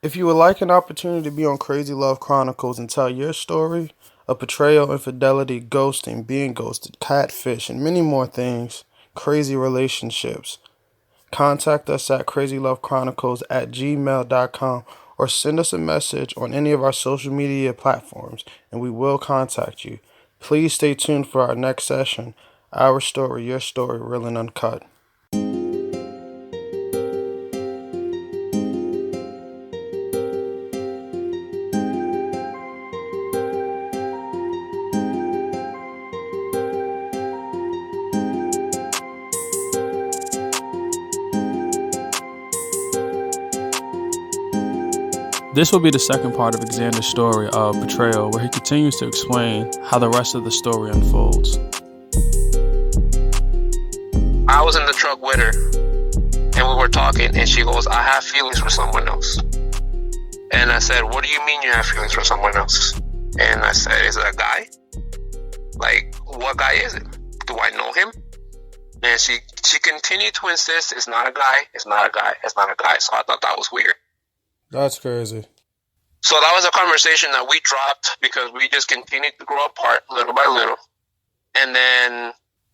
If you would like an opportunity to be on Crazy Love Chronicles and tell your story of betrayal, infidelity, ghosting, being ghosted, catfish, and many more things, crazy relationships, contact us at crazylovechronicles@gmail.com or send us a message on any of our social media platforms and we will contact you. Please stay tuned for our next session. Our story, your story, real and uncut. This will be the second part of Xander's story of betrayal, where he continues to explain how the rest of the story unfolds. I was in the truck with her, and we were talking, and she goes, "I have feelings for someone else." And I said, "What do you mean you have feelings for someone else?" And I said, "Is it a guy? Like, what guy is it? Do I know him?" And she continued to insist, "It's not a guy, it's not a guy, it's not a guy." So I thought that was weird. That's crazy. So that was a conversation that we dropped because we just continued to grow apart little by little. And then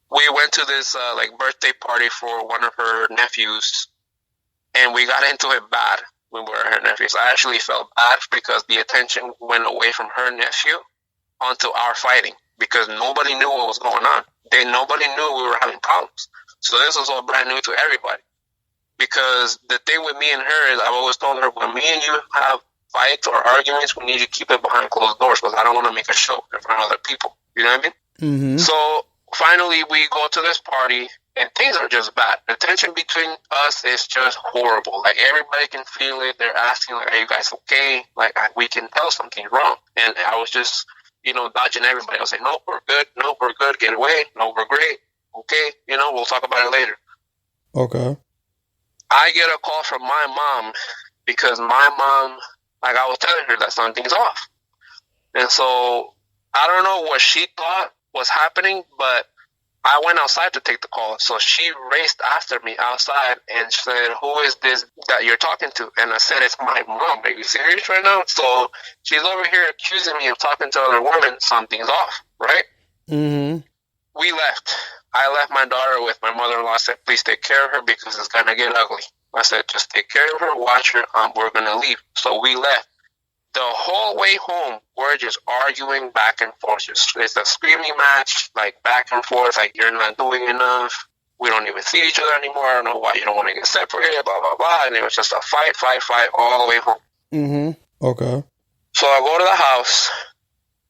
we went to this birthday party for one of her nephews, and we got into it bad when we were her nephews. I actually felt bad because the attention went away from her nephew onto our fighting because nobody knew what was going on. Nobody knew we were having problems. So this was all brand new to everybody. Because the thing with me and her is I've always told her, when me and you have fights or arguments, we need to keep it behind closed doors because I don't want to make a show in front of other people. You know what I mean? Mm-hmm. So finally we go to this party and things are just bad. The tension between us is just horrible. Like everybody can feel it. They're asking, like, "Are you guys okay?" Like we can tell something's wrong. And I was just, dodging everybody. I was like, "No, we're good. No, we're good. Get away. No, we're great. Okay. We'll talk about it later." Okay. I get a call from my mom because my mom, like I was telling her that something's off. And so I don't know what she thought was happening, but I went outside to take the call. So she raced after me outside and said, "Who is this that you're talking to?" And I said, "It's my mom. Are you serious right now?" So she's over here accusing me of talking to other women. Something's off, right? Mm-hmm. We left. I left my daughter with my mother-in-law. I said, "Please take care of her because it's going to get ugly." I said, "Just take care of her, watch her, we're going to leave." So we left. The whole way home, we're just arguing back and forth. It's a screaming match, like back and forth, like you're not doing enough. We don't even see each other anymore. I don't know why you don't want to get separated, blah, blah, blah. And it was just a fight all the way home. Mm-hmm. Okay. So I go to the house,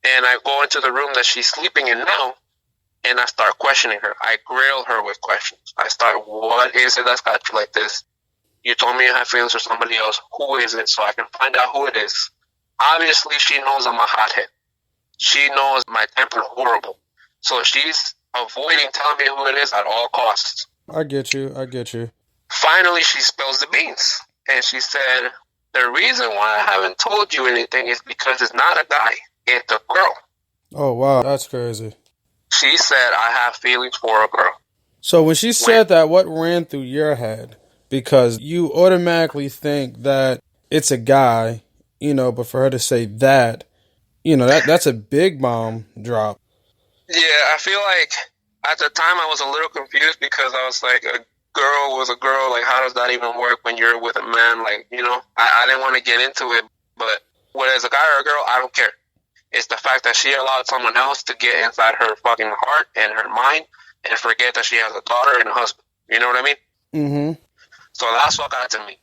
and I go into the room that she's sleeping in now, and I start questioning her. I grill her with questions. I start, "What is it that's got you like this? You told me you have feelings for somebody else. Who is it?" So I can find out who it is. Obviously, she knows I'm a hothead. She knows my temper is horrible. So she's avoiding telling me who it is at all costs. I get you. Finally, she spills the beans. And she said, "The reason why I haven't told you anything is because it's not a guy. It's a girl." Oh, wow. That's crazy. She said, "I have feelings for a girl." So when she said that, what ran through your head? Because you automatically think that it's a guy, but for her to say that, that's a big bomb drop. Yeah, I feel like at the time I was a little confused because I was like, a girl was a girl. Like, how does that even work when you're with a man? Like, I didn't want to get into it. But whether it's a guy or a girl, I don't care. It's the fact that she allowed someone else to get inside her fucking heart and her mind and forget that she has a daughter and a husband. You know what I mean? Mm-hmm. So that's what got to me.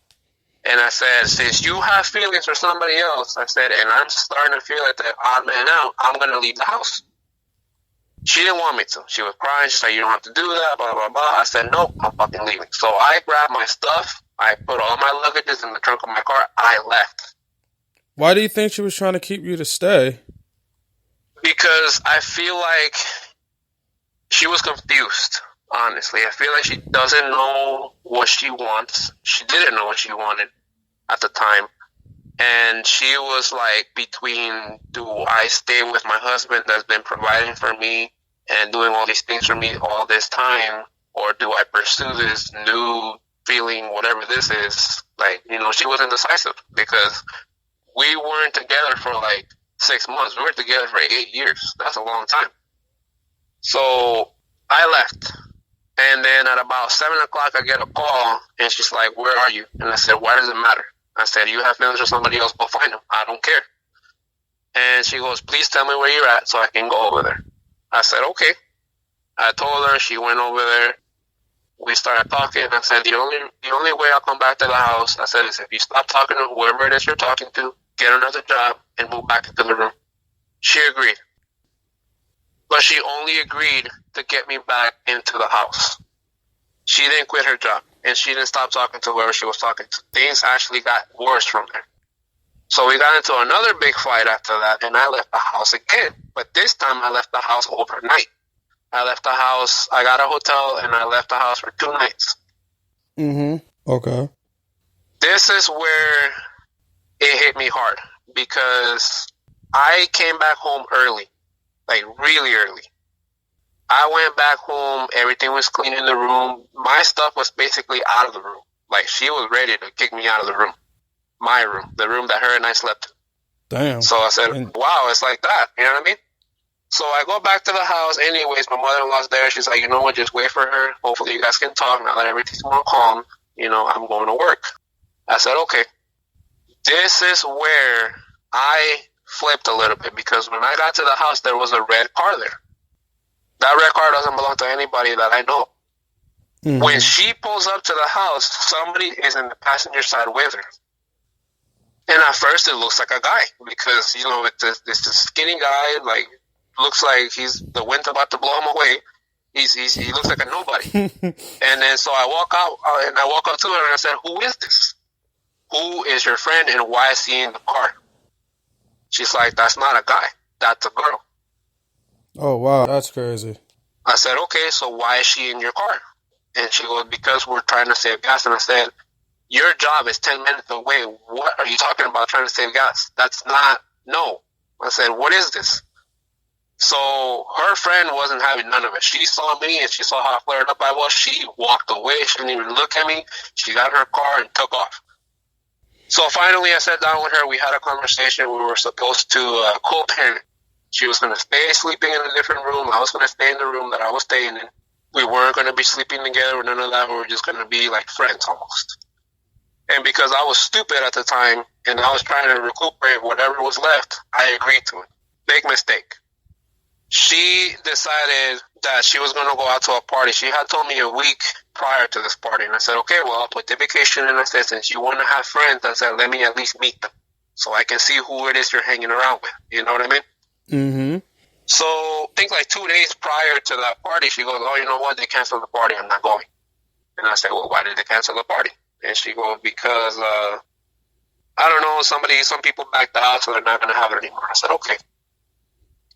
And I said, "Since you have feelings for somebody else," I said, "and I'm starting to feel like the odd man out, I'm going to leave the house." She didn't want me to. She was crying. She said, "You don't have to do that, blah, blah, blah." I said, "Nope, I'm fucking leaving." So I grabbed my stuff. I put all my luggages in the trunk of my car. I left. Why do you think she was trying to keep you to stay? Because I feel like she was confused, honestly. I feel like she doesn't know what she wants. She didn't know what she wanted at the time. And she was like between, do I stay with my husband that's been providing for me and doing all these things for me all this time, or do I pursue this new feeling, whatever this is, Like, she was indecisive because we weren't together for like 6 months. We were together for 8 years. That's a long time. So I left. And then at about 7 o'clock, I get a call, and she's like, "Where are you?" And I said, "Why does it matter?" I said, "You have feelings for somebody else, go find them. I don't care." And she goes, "Please tell me where you're at so I can go over there." I said, "Okay." I told her. She went over there. We started talking. I said, the only way I'll come back to the house, I said, is if you stop talking to whoever it is you're talking to, get another job, and move back into the room. She agreed. But she only agreed to get me back into the house. She didn't quit her job, and she didn't stop talking to whoever she was talking to. Things actually got worse from there. So we got into another big fight after that, and I left the house again. But this time I left the house overnight. I left the house, I got a hotel, and I left the house for 2 nights. Okay. This is where it hit me hard, because I came back home early, like really early. I went back home, everything was clean in the room. My stuff was basically out of the room. Like, she was ready to kick me out of the room. My room, the room that her and I slept in. Damn. So I said, wow, it's like that. You know what I mean? So I go back to the house. Anyways, my mother-in-law's there. She's like, you know what, just wait for her. Hopefully you guys can talk now that everything's more calm. I'm going to work. I said, okay. This is where I flipped a little bit, because when I got to the house, there was a red car there. That red car doesn't belong to anybody that I know. When she pulls up to the house, somebody is in the passenger side with her. And at first it looks like a guy, because, it's this skinny guy, like, looks like the wind's about to blow him away. He looks like a nobody. And then so I walk up to her and I said, "Who is this? Who is your friend, and why is he in the car?" She's like, "That's not a guy. That's a girl." Oh, wow. That's crazy. I said, "Okay, so why is she in your car?" And she goes, "Because we're trying to save gas." And I said, "Your job is 10 minutes away. What are you talking about trying to save gas? That's not, no." I said, "What is this?" So her friend wasn't having none of it. She saw me and she saw how flared up I was. She walked away. She didn't even look at me. She got in her car and took off. So finally I sat down with her. We had a conversation. We were supposed to co-parent. She was going to stay sleeping in a different room. I was going to stay in the room that I was staying in. We weren't going to be sleeping together or none of that. We were just going to be like friends almost. And because I was stupid at the time and I was trying to recuperate whatever was left, I agreed to it. Big mistake. She decided that she was going to go out to a party. She had told me a week prior to this party. And I said, okay, well, I'll put the vacation in. I said, since you want to have friends, I said, let me at least meet them so I can see who it is you're hanging around with. You know what I mean? Mm-hmm. So I think like 2 days prior to that party, she goes, oh, you know what? They canceled the party. I'm not going. And I said, well, why did they cancel the party? And she goes, because, I don't know, some people backed out, so they're not going to have it anymore. I said, okay.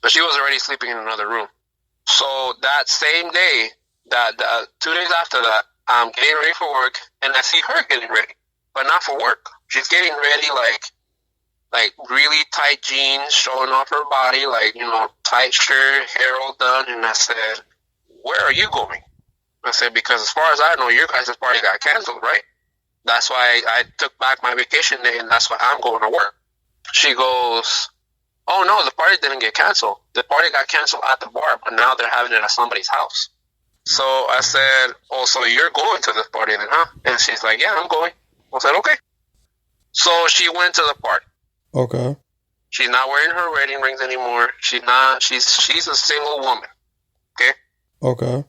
But she was already sleeping in another room. So that same day, 2 days after that, I'm getting ready for work, and I see her getting ready, but not for work. She's getting ready like really tight jeans, showing off her body, like, tight shirt, hair all done. And I said, where are you going? I said, because as far as I know, your guys' party got canceled, right? That's why I took back my vacation day, and that's why I'm going to work. She goes, oh, no, the party didn't get canceled. The party got canceled at the bar, but now they're having it at somebody's house. So I said, oh, so you're going to this party then, huh? And she's like, yeah, I'm going. I said, okay. So she went to the party. Okay. She's not wearing her wedding rings anymore. She's a single woman. Okay? Okay.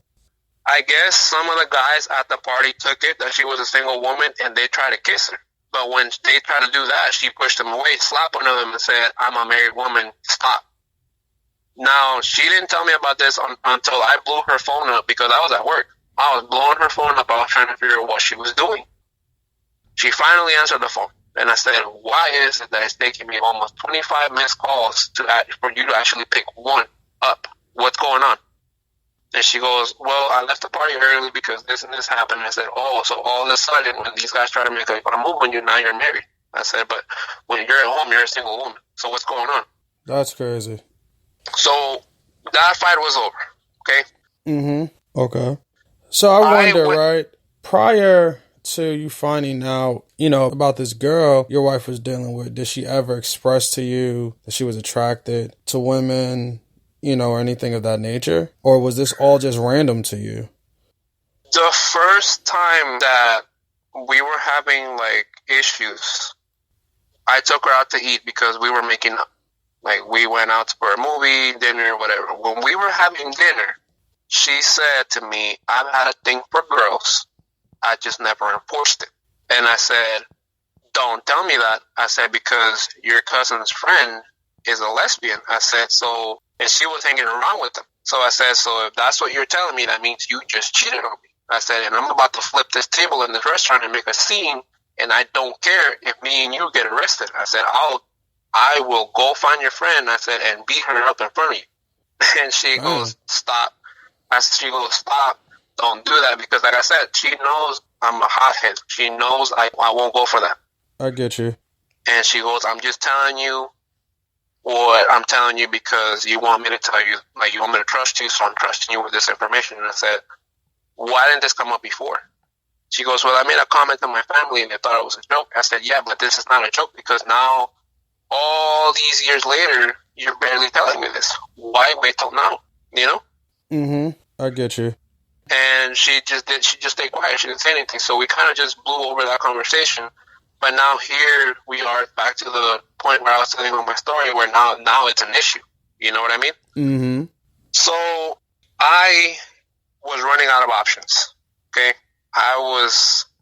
I guess some of the guys at the party took it that she was a single woman, and they tried to kiss her. But when they tried to do that, she pushed them away, slapped one of them, and said, I'm a married woman, stop. Now, she didn't tell me about this until I blew her phone up, because I was at work. I was blowing her phone up. I was trying to figure out what she was doing. She finally answered the phone, and I said, why is it that it's taking me almost 25 missed calls for you to actually pick one up? What's going on? And she goes, well, I left the party early because this and this happened. And I said, oh, so all of a sudden when these guys try to make a move on you, now you're married. I said, but when you're at home, you're a single woman. So what's going on? That's crazy. So that fight was over, okay? Mm-hmm. Okay. So I wonder, right, prior to you finding out, about this girl your wife was dealing with, did she ever express to you that she was attracted to women, or anything of that nature? Or was this all just random to you? The first time that we were having like issues, I took her out to eat because we were making up. Like, we went out for a movie, dinner, whatever. When we were having dinner, she said to me, I've had a thing for girls. I just never enforced it. And I said, don't tell me that. I said, because your cousin's friend is a lesbian. I said, so, and she was hanging around with them. So I said, so if that's what you're telling me, that means you just cheated on me. I said, and I'm about to flip this table in this restaurant and make a scene, and I don't care if me and you get arrested. I said, I will go find your friend, I said, and beat her up in front of you. And she goes, stop. She goes, stop. Don't do that. Because like I said, she knows I'm a hothead. She knows I won't go for that. I get you. And she goes, I'm just telling you what I'm telling you because you want me to tell you, like you want me to trust you, so I'm trusting you with this information. And I said, why didn't this come up before? She goes, well, I made a comment to my family and they thought it was a joke. I said, yeah, but this is not a joke because now, all these years later, you're barely telling me this. Why wait till now? You know? Mm-hmm. I get you. And she just stayed quiet. She didn't say anything. So we kind of just blew over that conversation. But now here we are back to the point where I was telling you my story where now it's an issue. You know what I mean? Mm-hmm. So I was running out of options. Okay?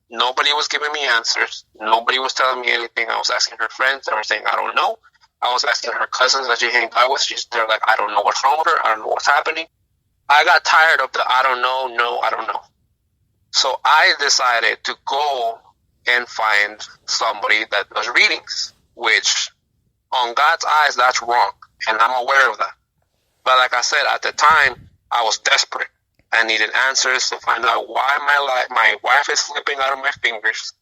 Nobody was giving me answers. Nobody was telling me anything. I was asking her friends. They were saying, I don't know. I was asking her cousins that she hangs out with. They're like, I don't know what's wrong with her. I don't know what's happening. I got tired of the I don't know, no, I don't know. So I decided to go and find somebody that does readings, which on God's eyes, that's wrong. And I'm aware of that. But like I said, at the time, I was desperate. I needed answers to find out why my wife is slipping out of my fingers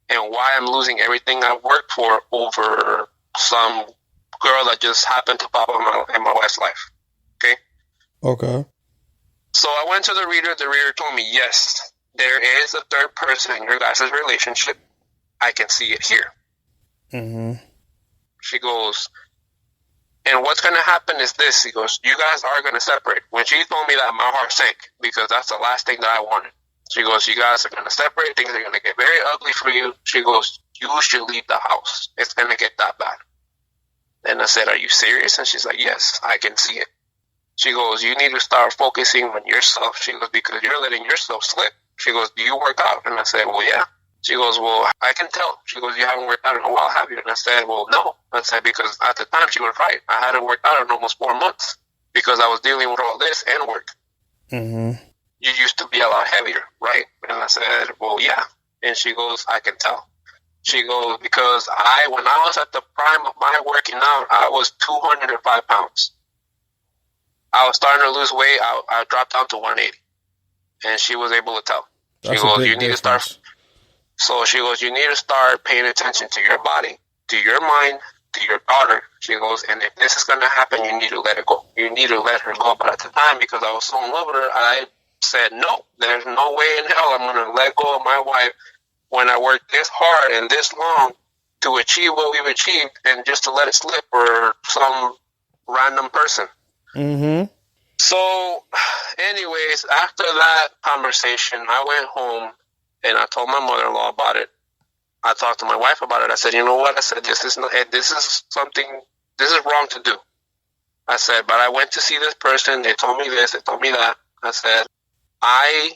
and why I'm losing everything I've worked for over some girl that just happened to pop up in my wife's life. Okay? Okay. So I went to the reader. The reader told me, yes, there is a third person in your guys' relationship. I can see it here. Mm-hmm. She goes, and what's going to happen is this. He goes, you guys are going to separate. When she told me that, my heart sank because that's the last thing that I wanted. She goes, you guys are going to separate. Things are going to get very ugly for you. She goes, you should leave the house. It's going to get that bad. And I said, are you serious? And she's like, yes, I can see it. She goes, you need to start focusing on yourself. She goes, because you're letting yourself slip. She goes, do you work out? And I said, well, yeah. She goes, well, I can tell. She goes, you haven't worked out in a while, have you? And I said, well, no. I said, because at the time she was right. I hadn't worked out in almost 4 months because I was dealing with all this and work. Mm-hmm. You used to be a lot heavier, right? And I said, well, yeah. And she goes, I can tell. She goes, because when I was at the prime of my working out, I was 205 pounds. I was starting to lose weight. I dropped down to 180. And she was able to tell. She goes, you need to start. So she goes, you need to start paying attention to your body, to your mind, to your daughter. She goes, and if this is going to happen, you need to let it go. You need to let her go. But at the time, because I was so in love with her, I said, no, there's no way in hell I'm going to let go of my wife when I worked this hard and this long to achieve what we've achieved and just to let it slip for some random person. Mm-hmm. So, anyways, after that conversation, I went home and I told my mother-in-law about it. I talked to my wife about it. I said, you know what? I said, this is wrong to do. I said, but I went to see this person. They told me this. They told me that. I said, I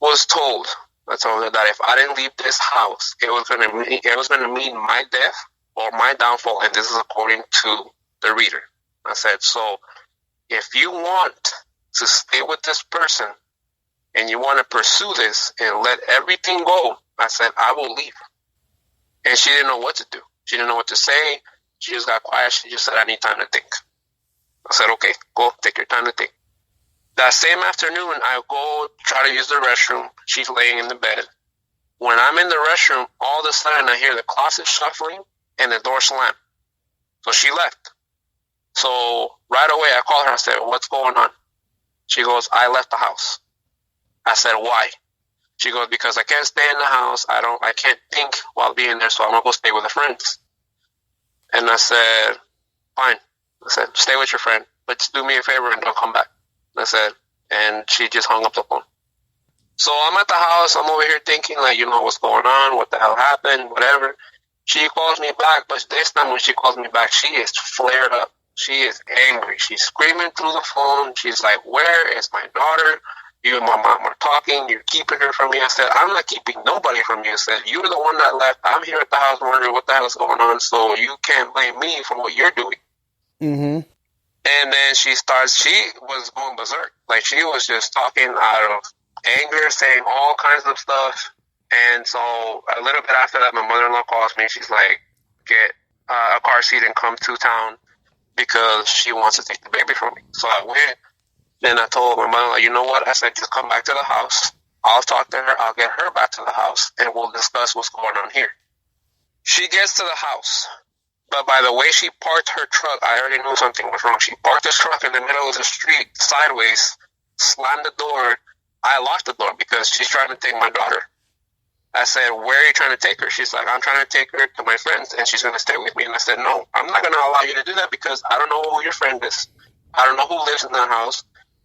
was told. I told her that if I didn't leave this house, it was going to mean my death or my downfall. And this is according to the reader. I said, so if you want to stay with this person and you want to pursue this and let everything go, I said, I will leave. And she didn't know what to do. She didn't know what to say. She just got quiet. She just said, I need time to think. I said, okay, go take your time to think. That same afternoon, I go try to use the restroom. She's laying in the bed. When I'm in the restroom, all of a sudden I hear the closet shuffling and the door slam. So she left. So right away I called her. I said, what's going on? She goes, I left the house. I said, why? She goes, because I can't stay in the house. I can't think while being there, so I'm going to go stay with a friend. And I said, fine. I said, stay with your friend, but just do me a favor and don't come back. I said, and she just hung up the phone. So I'm at the house. I'm over here thinking, like, what's going on? What the hell happened? Whatever. She calls me back, but this time when she calls me back, she is flared up. She is angry. She's screaming through the phone. She's like, where is my daughter? You and my mom are talking. You're keeping her from me. I said, I'm not keeping nobody from you. I said, you're the one that left. I'm here at the house wondering what the hell is going on, so you can't blame me for what you're doing. Mm-hmm. And then she was going berserk. Like, she was just talking out of anger, saying all kinds of stuff. And so a little bit after that, my mother-in-law calls me. She's like, get a car seat and come to town because she wants to take the baby from me. So I went. Then I told my mother-in-law, you know what? I said, just come back to the house. I'll talk to her. I'll get her back to the house, and we'll discuss what's going on here. She gets to the house, but by the way she parked her truck, I already knew something was wrong. She parked the truck in the middle of the street, sideways, slammed the door. I locked the door because she's trying to take my daughter. I said, where are you trying to take her? She's like, I'm trying to take her to my friends, and she's going to stay with me. And I said, no, I'm not going to allow you to do that because I don't know who your friend is. I don't know who lives in that house.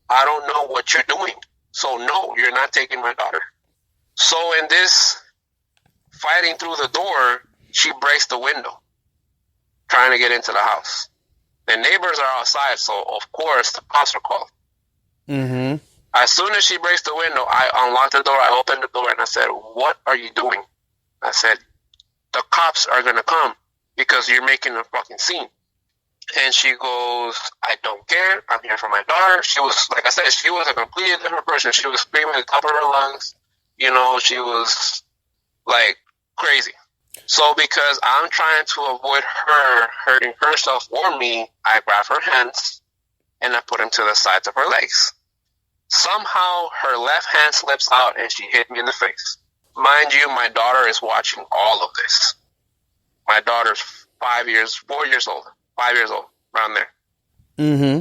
I don't know what you're doing. So, no, you're not taking my daughter. So, in this fighting through the door, she breaks the window, trying to get into the house. The neighbors are outside, so, of course, the cops are called. Mm-hmm. As soon as she breaks the window, I unlocked the door, I opened the door, and I said, what are you doing? I said, the cops are going to come because you're making a fucking scene. And she goes, I don't care. I'm here for my daughter. She was, like I said, she was a completely different person. She was screaming at the top of her lungs. She was, like, crazy. So because I'm trying to avoid her hurting herself or me, I grab her hands and I put them to the sides of her legs. Somehow her left hand slips out and she hit me in the face. Mind you, my daughter is watching all of this. My daughter's 4 years old. 5 years old, around there. Mm-hmm.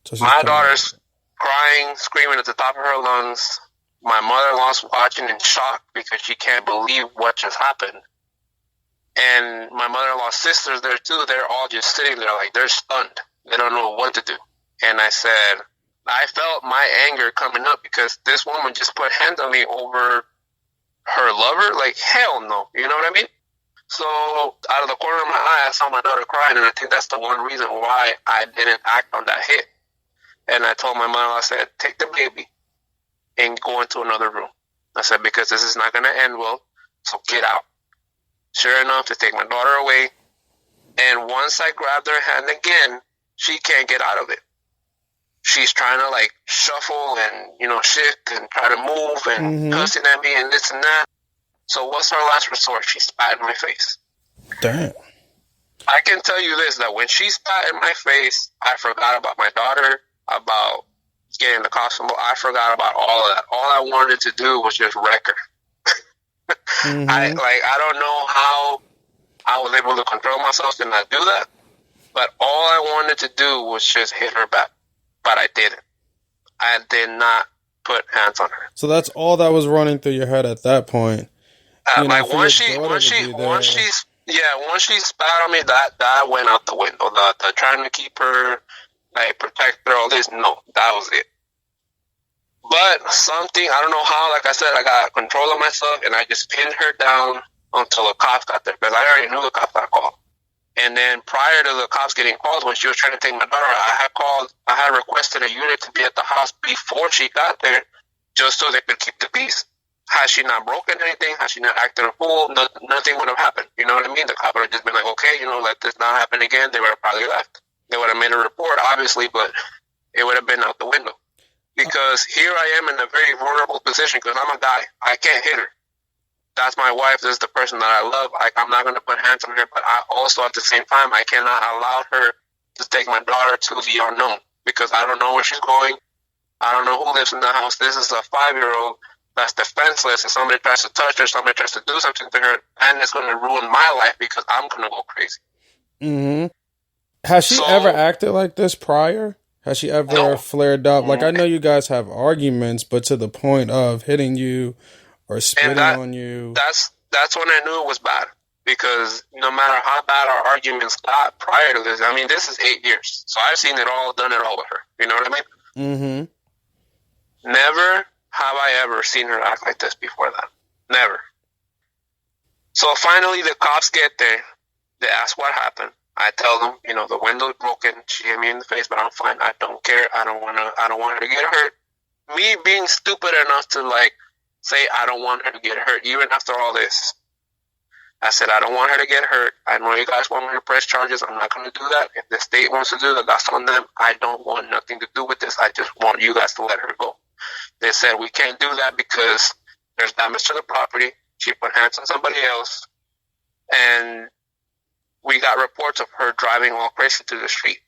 So my daughter's crying, screaming at the top of her lungs. My mother-in-law's watching in shock because she can't believe what just happened. And my mother-in-law's sisters there too, they're all just sitting there like they're stunned. They don't know what to do. And I said, I felt my anger coming up because this woman just put hands on me over her lover. Like, hell no. You know what I mean? So out of the corner of my eye, I saw my daughter crying, and I think that's the one reason why I didn't act on that hit. And I told my mom, I said, take the baby and go into another room. I said, because this is not going to end well, so get out. Sure enough, to take my daughter away, and once I grabbed her hand again, she can't get out of it. She's trying to, like, shuffle and, shift and try to move and cussing at me and this and that. So what's her last resort? She spat in my face. Damn. I can tell you this, that when she spat in my face, I forgot about my daughter, about getting the costume. I forgot about all of that. All I wanted to do was just wreck her. I don't know how I was able to control myself to not do that, but all I wanted to do was just hit her back. But I didn't. I did not put hands on her. So that's all that was running through your head at that point. Once she spat on me, that went out the window. The trying to keep her, like, protect her, all this, no, that was it. But something, I don't know how, like I said, I got control of myself, and I just pinned her down until the cops got there, because I already knew the cops got called. And then prior to the cops getting called, when she was trying to take my daughter, I had requested a unit to be at the house before she got there, just so they could keep the peace. Had she not broken anything, had she not acted a fool, nothing would have happened. You know what I mean? The cop would have just been like, okay, let this not happen again. They would have probably left. They would have made a report, obviously, but it would have been out the window. Because here I am in a very vulnerable position because I'm a guy. I can't hit her. That's my wife. This is the person that I love. I'm not going to put hands on her, but I also, at the same time, I cannot allow her to take my daughter to the unknown because I don't know where she's going. I don't know who lives in the house. This is a 5-year-old that's defenseless. If somebody tries to touch her, somebody tries to do something to her, and it's going to ruin my life because I'm going to go crazy. Mm-hmm. Has she ever acted like this prior? Has she ever flared up? Like, I know you guys have arguments, but to the point of hitting you or And spitting on you. that's when I knew it was bad. Because no matter how bad our arguments got prior to this, I mean, this is 8 years. So I've seen it all, done it all with her. You know what I Mm-hmm. mean? Never have I ever seen her act like this before that. Never. So finally the cops get there. They ask what happened. I tell them, you know, the window's broken. She hit me in the face, but I'm fine. I don't care. I don't want her to get hurt. Me being stupid enough to like say I don't want her to get hurt, even after all this. I said, I don't want her to get hurt. I know you guys want me to press charges. I'm not going to do that. If the state wants to do that, that's on them. I don't want nothing to do with this. I just want you guys to let her go. They said, we can't do that because there's damage to the property. She put hands on somebody else. And we got reports of her driving all crazy to the street.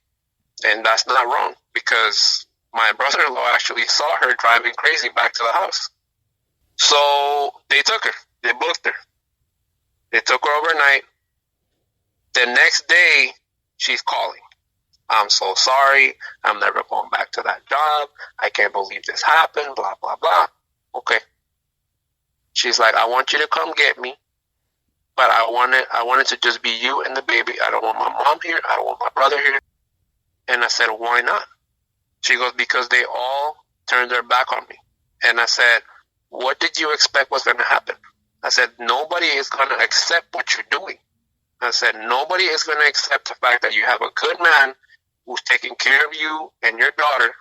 And that's not wrong because my brother-in-law actually saw her driving crazy back to the house. So they took her. They booked her. They took her overnight. The next day, she's calling. I'm so sorry. I'm never going back to that job. I can't believe this happened, blah, blah, blah. Okay. She's like, I want you to come get me, but I want it to just be you and the baby. I don't want my mom here. I don't want my brother here. And I said, why not? She goes, because they all turned their back on me. And I said, what did you expect was going to happen? I said, nobody is going to accept what you're doing. I said, nobody is going to accept the fact that you have a good man who's taking care of you and your daughter,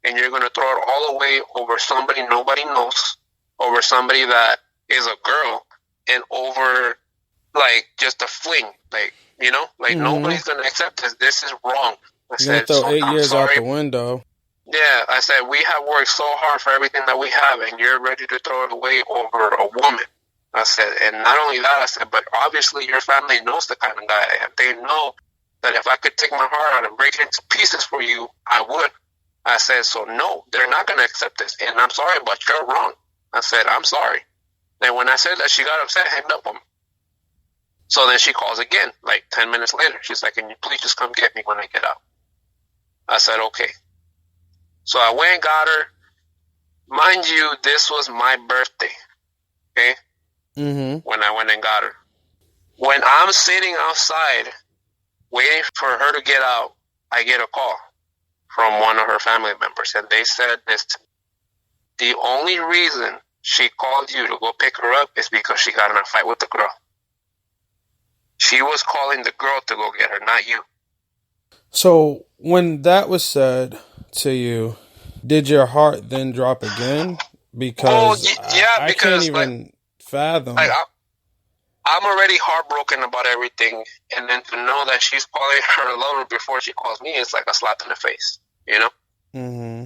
and you're going to throw it all away over somebody nobody knows, over somebody that is a girl, and over, like, just a fling. Like, you know? Like, nobody's going to accept this. This is wrong. I You're going to throw 8 years out the window. Yeah, I said, we have worked so hard for everything that we have, and you're ready to throw it away over a woman. I said, and not only that, I said, but obviously your family knows the kind of guy I am. They know that if I could take my heart out and break it into pieces for you, I would. I said, so no, they're not going to accept this. And I'm sorry, but you're wrong. I said, I'm sorry. And when I said that, she got upset, hanged up on me. So then she calls again, like 10 minutes later. She's like, can you please just come get me when I get out? I said, okay. So I went and got her. Mind you, this was my birthday. Okay? Mm-hmm. When I went and got her. When I'm sitting outside waiting for her to get out, I get a call from one of her family members, and they said this to me. The only reason she called you to go pick her up is because she got in a fight with the girl. She was calling the girl to go get her, not you. So when that was said to you, did your heart then drop again? Because I can't even fathom. Like, I'm already heartbroken about everything, and then to know that she's calling her lover before she calls me, it's like a slap in the face, you know? Mm-hmm.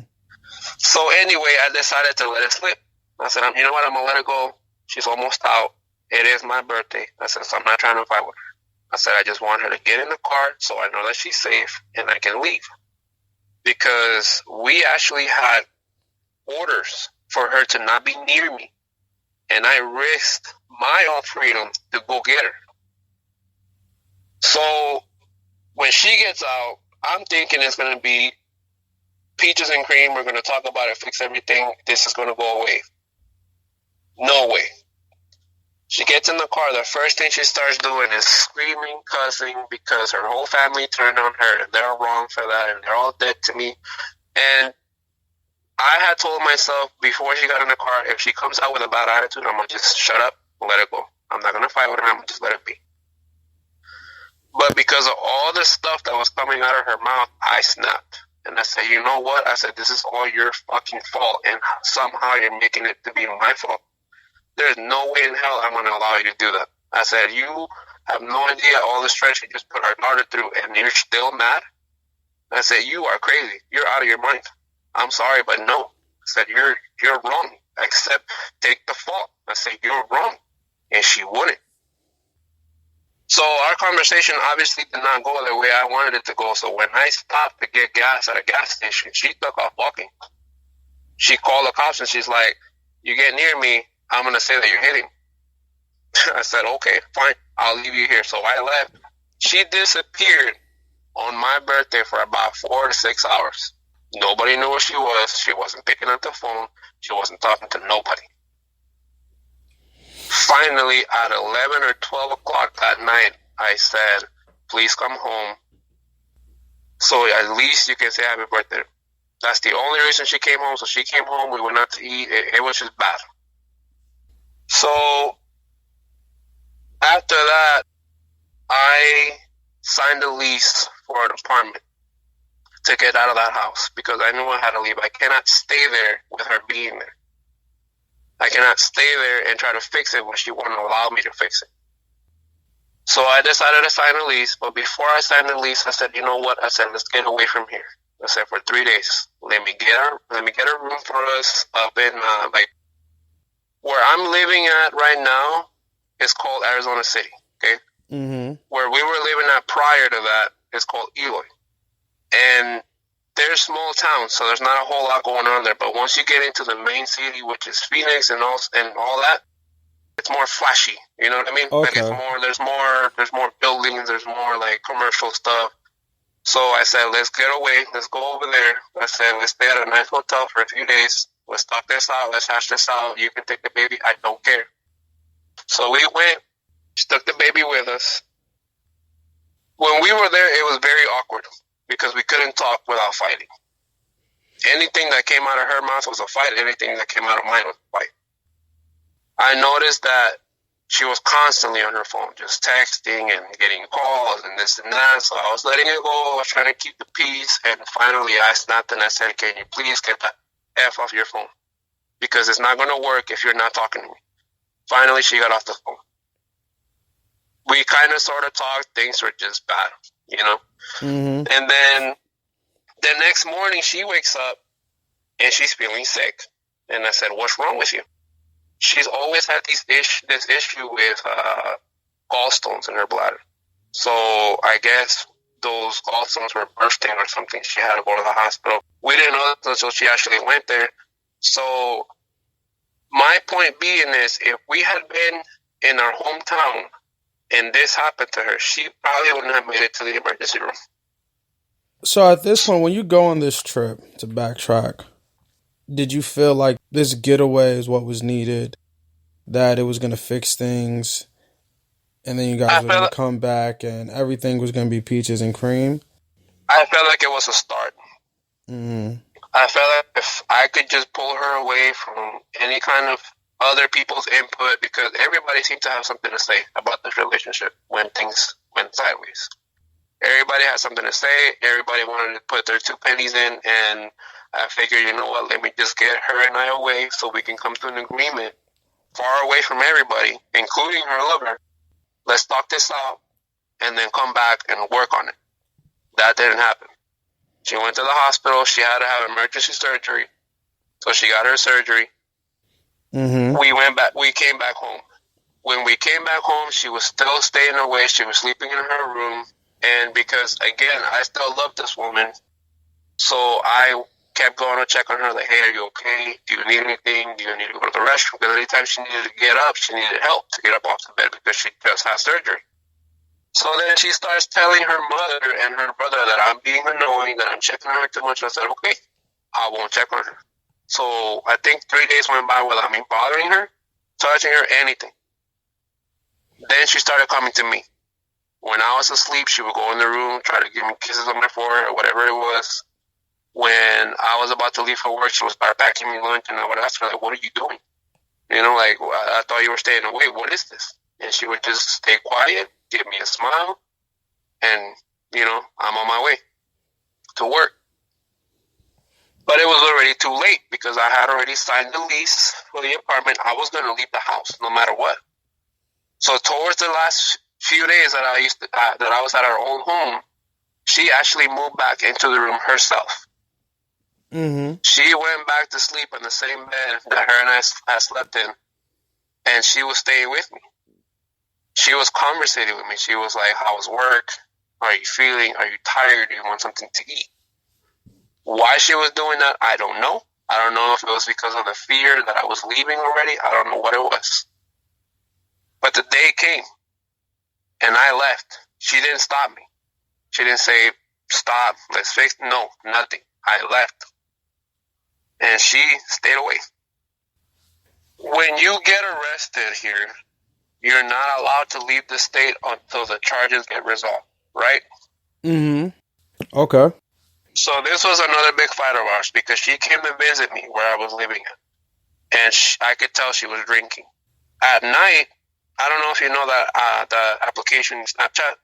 So anyway, I decided to let it slip. I said, you know what, I'm going to let her go. She's almost out. It is my birthday. I said, so I'm not trying to fight with her. I said, I just want her to get in the car so I know that she's safe and I can leave. Because we actually had orders for her to not be near me. And I risked my own freedom to go get her. So when she gets out, I'm thinking it's going to be peaches and cream. We're going to talk about it, fix everything. This is going to go away. No way. She gets in the car. The first thing she starts doing is screaming, cussing, because her whole family turned on her, and they're wrong for that, and they're all dead to me. And I had told myself before she got in the car, if she comes out with a bad attitude, I'm going to just shut up and let it go. I'm not going to fight with her. I'm going to just let it be. But because of all the stuff that was coming out of her mouth, I snapped. And I said, you know what? I said, this is all your fucking fault, and somehow you're making it to be my fault. There's no way in hell I'm going to allow you to do that. I said, you have no idea all the stress you just put our daughter through, and you're still mad? I said, you are crazy. You're out of your mind. I'm sorry, but no. I said, you're wrong. Take the fault. I said, you're wrong. And she wouldn't. So our conversation obviously did not go the way I wanted it to go. So when I stopped to get gas at a gas station, she took off walking. She called the cops and she's like, you get near me, I'm going to say that you're hitting. I said, okay, fine. I'll leave you here. So I left. She disappeared on my birthday for about 4 to 6 hours. Nobody knew where she was. She wasn't picking up the phone. She wasn't talking to nobody. Finally, at 11 or 12 o'clock that night, I said, please come home. So at least you can say happy birthday. That's the only reason she came home. So she came home. We went out to eat. It was just bad. So after that, I signed a lease for an apartment to get out of that house because I knew I had to leave. I cannot stay there with her being there. I cannot stay there and try to fix it when she won't allow me to fix it. So I decided to sign a lease, but before I signed the lease, I said, you know what? I said, let's get away from here. I said, for 3 days, let me get a room for us up in like where I'm living at right now. It's called Arizona City. Okay, where we were living at prior to that is called Eloy, and they're small towns, so there's not a whole lot going on there. But once you get into the main city, which is Phoenix and all that, it's more flashy. You know what I mean? Okay. Like there's more buildings, there's more like commercial stuff. So I said, let's get away, let's go over there. I said, let's stay at a nice hotel for a few days. Let's talk this out, let's hash this out. You can take the baby, I don't care. So we went, she took the baby with us. When we were there, it was very awkward because we couldn't talk without fighting. Anything that came out of her mouth was a fight. Anything that came out of mine was a fight. I noticed that she was constantly on her phone, just texting and getting calls and this and that. So I was letting it go. I was trying to keep the peace. And finally, I snapped and I said, can you please get that F off your phone? Because it's not going to work if you're not talking to me. Finally, she got off the phone. We kind of sort of talked. Things were just bad, you know? And then the next morning, she wakes up and she's feeling sick. And I said, what's wrong with you? She's always had this issue with gallstones in her bladder. So I guess those gallstones were bursting or something. She had to go to the hospital. We didn't know that until she actually went there. So my point being is, if we had been in our hometown and this happened to her, she probably wouldn't have made it to the emergency room. So at this point, when you go on this trip, to backtrack, did you feel like this getaway is what was needed, that it was going to fix things, and then you guys were going to come back and everything was going to be peaches and cream? I felt like it was a start. I felt like if I could just pull her away from any kind of other people's input, because everybody seemed to have something to say about this relationship when things went sideways. Everybody had something to say. Everybody wanted to put their 2 pennies in, and I figured, you know what, let me just get her and I away so we can come to an agreement far away from everybody, including her lover. Let's talk this out and then come back and work on it. That didn't happen. She went to the hospital. She had to have emergency surgery. So she got her surgery. We went back. We came back home. When we came back home, she was still staying away. She was sleeping in her room. And because, again, I still love this woman, so I kept going to check on her, like, hey, are you okay? Do you need anything? Do you need to go to the restroom? Because anytime she needed to get up, she needed help to get up off the bed because she just had surgery. So then she starts telling her mother and her brother that I'm being annoying, that I'm checking on her too much. I said, okay, I won't check on her. So I think 3 days went by without me bothering her, touching her, anything. Then she started coming to me. When I was asleep, she would go in the room, try to give me kisses on my forehead or whatever it was. When I was about to leave for work, she would start packing me lunch, and I would ask her, like, what are you doing? You know, like, I thought you were staying away. What is this? And she would just stay quiet, give me a smile, and, you know, I'm on my way to work. But it was already too late because I had already signed the lease for the apartment. I was going to leave the house no matter what. So towards the last few days that I was at our own home, she actually moved back into the room herself. She went back to sleep in the same bed that her and I slept in, and she was staying with me. She was conversating with me. She was like, how was work? How are you feeling? Are you tired? Do you want something to eat? Why she was doing that, I don't know. I don't know if it was because of the fear that I was leaving already. I don't know what it was. But the day came, and I left. She didn't stop me. She didn't say, stop, let's fix it. No, nothing. I left. And she stayed away. When you get arrested here, you're not allowed to leave the state until the charges get resolved, right? Mm-hmm. Okay. So this was another big fight of ours because she came to visit me where I was living at, and I could tell she was drinking. At night, I don't know if you know that the application Snapchat,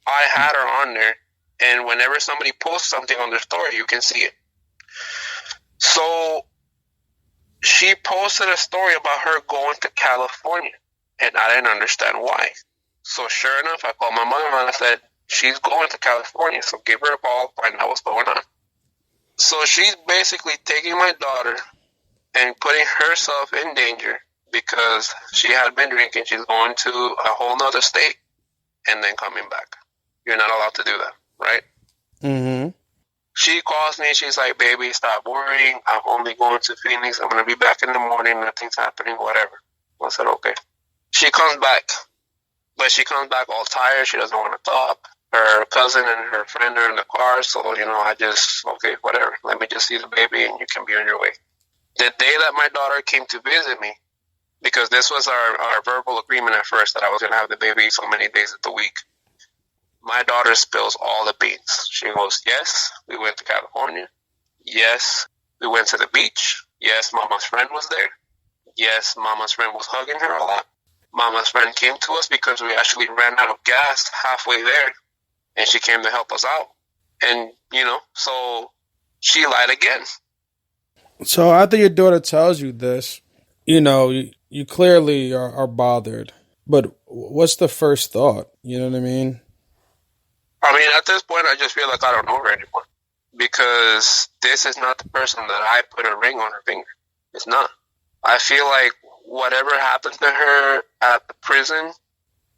I had her on there, and whenever somebody posts something on their story, you can see it. So she posted a story about her going to California, and I didn't understand why. So sure enough, I called my mom and I said, she's going to California, so give her a call, find out what's going on. So she's basically taking my daughter and putting herself in danger because she had been drinking. She's going to a whole nother state and then coming back. You're not allowed to do that, right? Mm-hmm. She calls me. She's like, baby, stop worrying. I'm only going to Phoenix. I'm going to be back in the morning. Nothing's happening, whatever. I said, okay. She comes back, but she comes back all tired. She doesn't want to talk. Her cousin and her friend are in the car, so, I just, okay, whatever. Let me just see the baby and you can be on your way. The day that my daughter came to visit me, because this was our verbal agreement at first that I was going to have the baby so many days of the week, my daughter spills all the beans. She goes, yes, we went to California. Yes, we went to the beach. Yes, Mama's friend was there. Yes, Mama's friend was hugging her a lot. Mama's friend came to us because we actually ran out of gas halfway there, and she came to help us out. And, so she lied again. So after your daughter tells you this, you clearly are bothered. But what's the first thought? You know what I mean? I mean, at this point, I just feel like I don't know her anymore. Because this is not the person that I put a ring on her finger. It's not. I feel like whatever happened to her at the prison,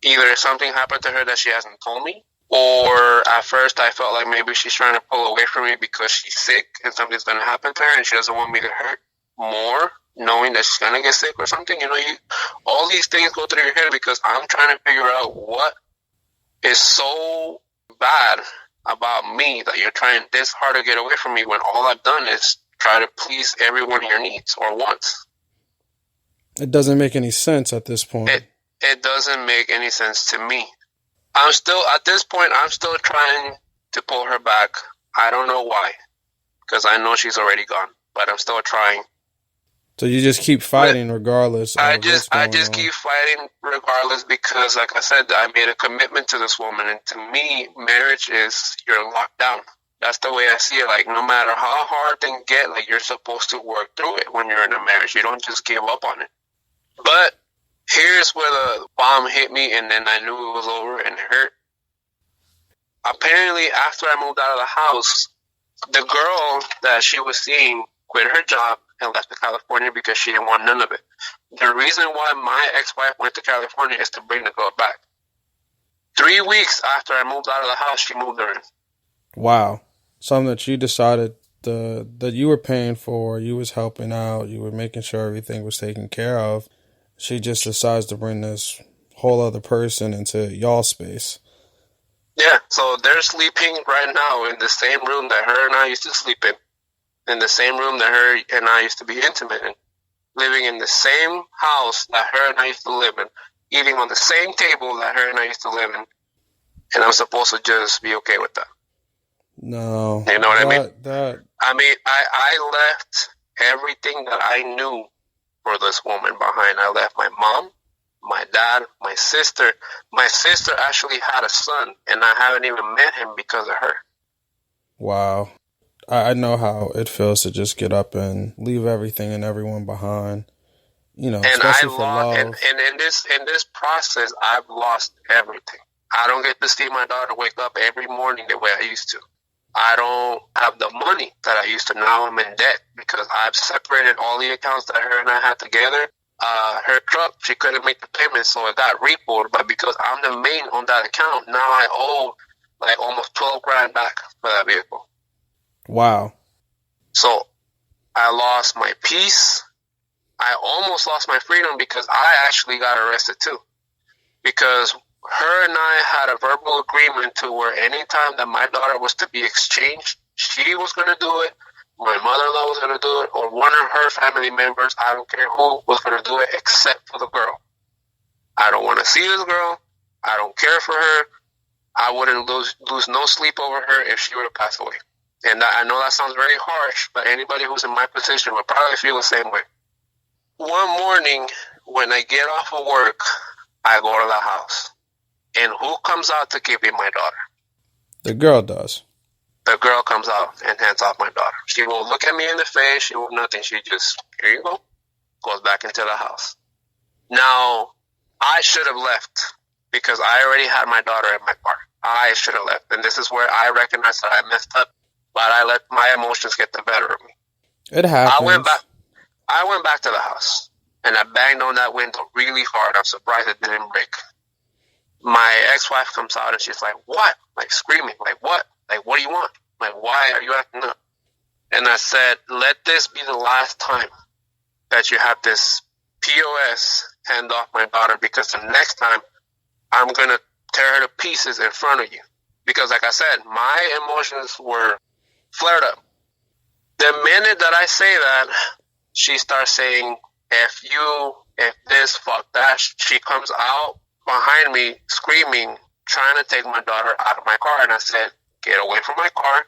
either something happened to her that she hasn't told me, or at first I felt like maybe she's trying to pull away from me because she's sick and something's going to happen to her and she doesn't want me to hurt more, knowing that she's going to get sick or something. All these things go through your head because I'm trying to figure out what is so bad about me that you're trying this hard to get away from me when all I've done is try to please every one of your needs or wants. It doesn't make any sense at this point. It doesn't make any sense to me. At this point, I'm still trying to pull her back. I don't know why, because I know she's already gone, but I'm still trying. So you just keep fighting regardless of what's going on. Keep fighting regardless because, like I said, I made a commitment to this woman, and to me, marriage is you're locked down. That's the way I see it. Like, no matter how hard things get, like, you're supposed to work through it when you're in a marriage. You don't just give up on it. But here's where the bomb hit me, and then I knew it was over, and it hurt. Apparently, after I moved out of the house, the girl that she was seeing quit her job and left to California because she didn't want none of it. The reason why my ex-wife went to California is to bring the girl back. 3 weeks after I moved out of the house, she moved her in. Wow. Something that you decided that you were paying for, you was helping out, you were making sure everything was taken care of. She just decides to bring this whole other person into y'all space. Yeah, so they're sleeping right now in the same room that her and I used to sleep in the same room that her and I used to be intimate in, living in the same house that her and I used to live in, eating on the same table that her and I used to live in, and I'm supposed to just be okay with that. No. You know what I mean? I mean, I left everything that I knew for this woman behind. I left my mom, my dad, my sister. My sister actually had a son, and I haven't even met him because of her. Wow. I know how it feels to just get up and leave everything and everyone behind. Especially for love. And in this process, I've lost everything. I don't get to see my daughter wake up every morning the way I used to. I don't have the money that I used to. Now I'm in debt because I've separated all the accounts that her and I had together. Her truck, she couldn't make the payment, so it got repoed. But because I'm the main on that account, now I owe like almost $12,000 back for that vehicle. Wow. So I lost my peace. I almost lost my freedom because I actually got arrested too. Because her and I had a verbal agreement to where anytime that my daughter was to be exchanged, she was going to do it. my mother-in-law was going to do it, or one of her family members, I don't care who, was going to do it except for the girl. I don't want to see this girl. I don't care for her. I wouldn't lose no sleep over her if she were to pass away. And I know that sounds very harsh, but anybody who's in my position would probably feel the same way. One morning, when I get off of work, I go to the house. And who comes out to give me my daughter? The girl does. The girl comes out and hands off my daughter. She won't look at me in the face. She won't nothing. She just, here you go, goes back into the house. Now, I should have left because I already had my daughter in my car. I should have left. And this is where I recognize that I messed up, but I let my emotions get the better of me. It happens. I went back to the house, and I banged on that window really hard. I'm surprised it didn't break. My ex-wife comes out, and she's like, what? Like, screaming. Like, what? Like, what do you want? Like, why are you acting up? And I said, let this be the last time that you have this POS hand off my daughter, because the next time I'm going to tear her to pieces in front of you. Because, like I said, my emotions were flared up. The minute that I say that, she starts saying, F you, F this, fuck that. She comes out behind me screaming, trying to take my daughter out of my car. And I said, get away from my car.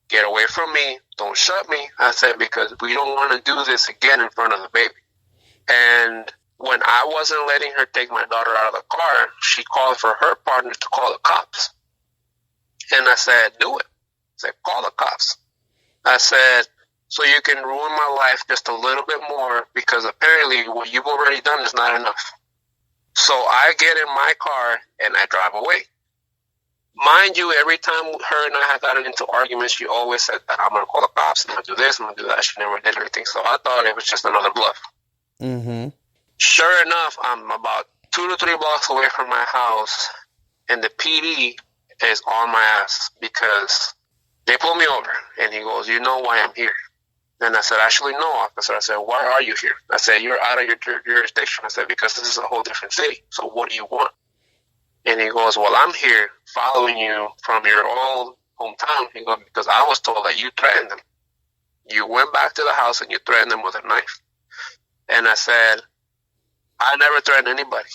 Get away from me. Don't shut me. I said, because we don't want to do this again in front of the baby. And when I wasn't letting her take my daughter out of the car, she called for her partner to call the cops. And I said, do it. I said, call the cops. I said, so you can ruin my life just a little bit more, because apparently what you've already done is not enough. So I get in my car and I drive away. Mind you, every time her and I had gotten into arguments, she always said that I'm going to call the cops, I'm going to do this, I'm going to do that. She never did anything. So I thought it was just another bluff. Mm-hmm. Sure enough, I'm about 2 to 3 blocks away from my house, and the PD is on my ass because they pulled me over. And he goes, you know why I'm here? And I said, actually, no, officer. I said, why are you here? I said, you're out of your jurisdiction. I said, because this is a whole different city. So what do you want? And he goes, well, I'm here following you from your old hometown. He goes, because I was told that you threatened them. You went back to the house and you threatened them with a knife. And I said, I never threatened anybody.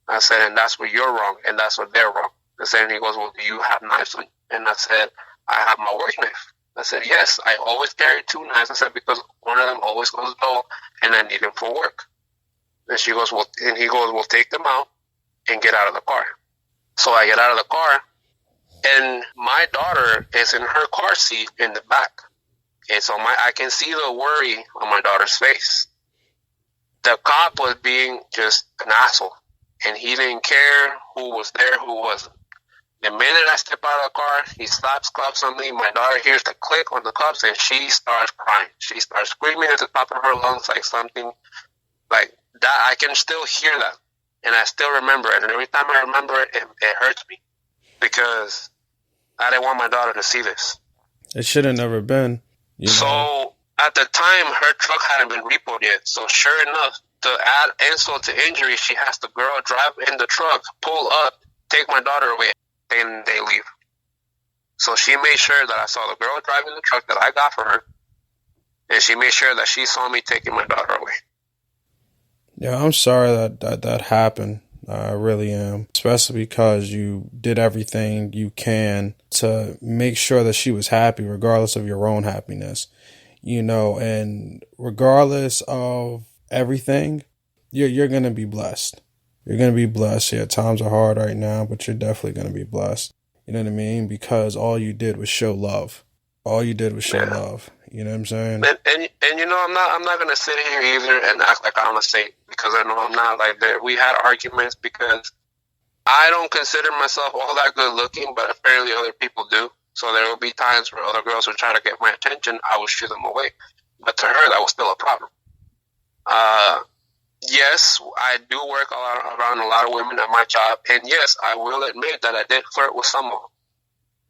I said, and that's where you're wrong, and that's where they're wrong. I said, and he goes, well, do you have knives on you? And I said, I have my work knife. I said, yes, I always carry 2 knives. I said, because one of them always goes dull, and I need them for work. And he goes, well, take them out and get out of the car. So I get out of the car, and my daughter is in her car seat in the back. And so I can see the worry on my daughter's face. The cop was being just an asshole, and he didn't care who was there, who wasn't. The minute I step out of the car, he slaps cuffs on me. My daughter hears the click on the cuffs, and she starts crying. She starts screaming at the top of her lungs like something like that. I can still hear that, and I still remember it. And every time I remember it, it hurts me because I didn't want my daughter to see this. It should have never been. You know? So at the time, her truck hadn't been repoed yet. So sure enough, to add insult to injury, she has the girl drive in the truck, pull up, take my daughter away, and they leave. So she made sure that I saw the girl driving the truck that I got for her, and she made sure that she saw me taking my daughter away. Yeah, I'm sorry that happened. I really am. Especially because you did everything you can to make sure that she was happy, regardless of your own happiness. You know, and regardless of everything, you're going to be blessed. You're going to be blessed. Yeah, times are hard right now, but you're definitely going to be blessed. You know what I mean? Because all you did was show love. All you did was show love. You know what I'm saying? And you know, I'm not gonna sit here either and act like I'm a saint, because I know I'm not. Like that, we had arguments because I don't consider myself all that good looking, but apparently other people do. So there will be times where other girls will try to get my attention. I will shoo them away, but to her that was still a problem. Yes, I do work around a lot of women at my job, and yes, I will admit that I did flirt with some of them.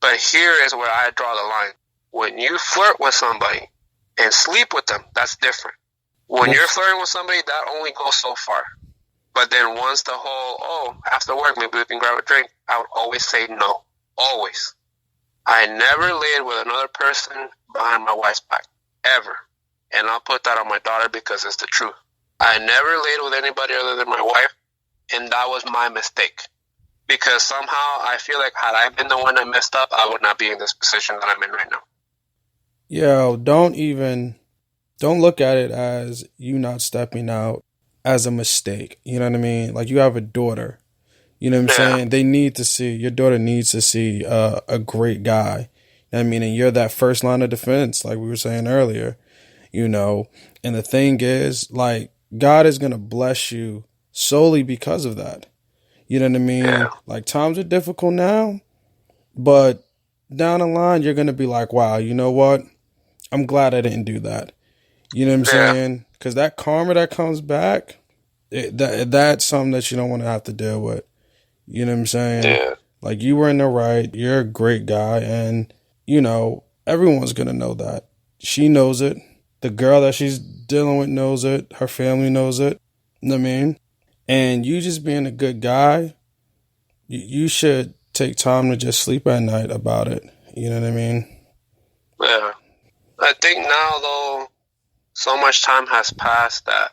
But here is where I draw the line. When you flirt with somebody and sleep with them, that's different. When you're flirting with somebody, that only goes so far. But then once the whole, after work, maybe we can grab a drink, I would always say no. Always. I never laid with another person behind my wife's back. ever. And I'll put that on my daughter because it's the truth. I never laid with anybody other than my wife, and that was my mistake. Because somehow I feel like had I been the one that messed up, I would not be in this position that I'm in right now. Yo, don't look at it as you not stepping out as a mistake. You know what I mean? Like, you have a daughter. You know what I'm Yeah, saying? Your daughter needs to see a great guy. You know what I mean? And you're that first line of defense, like we were saying earlier, you know. And the thing is, like, God is going to bless you solely because of that. You know what I yeah, mean? Like, times are difficult now, but down the line, you're going to be like, wow, you know what? I'm glad I didn't do that. You know what I'm yeah, saying? Because that karma that comes back, that's something that you don't want to have to deal with. You know what I'm saying? yeah, Like, you were in the right. You're a great guy. And, you know, everyone's going to know that. She knows it. The girl that she's dealing with knows it. Her family knows it. You know what I mean? And you just being a good guy, you should take time to just sleep at night about it. You know what I mean? yeah. I think now, though, so much time has passed that